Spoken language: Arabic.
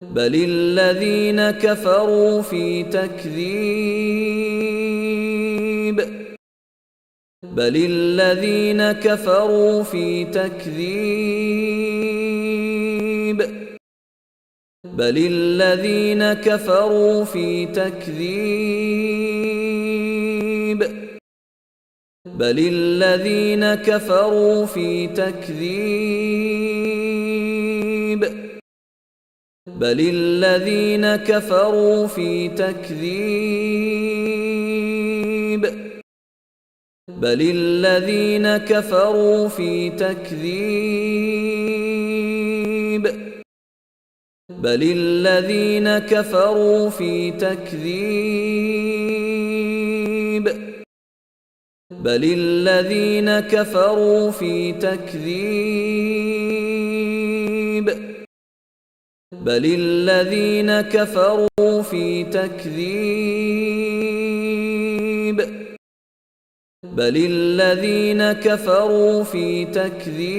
بل الذين كفروا في تكذيب بل الذين كفروا في تكذيب بل الذين كفروا في تكذيب بل الذين كفروا في تكذيب بل الذين كفروا في تكذيب بل الذين كفروا في تكذيب بل الذين كفروا في تكذيب بل الذين كفروا في تكذيب بل الذين كفروا في تكذيب بل الذين كفروا في تكذيب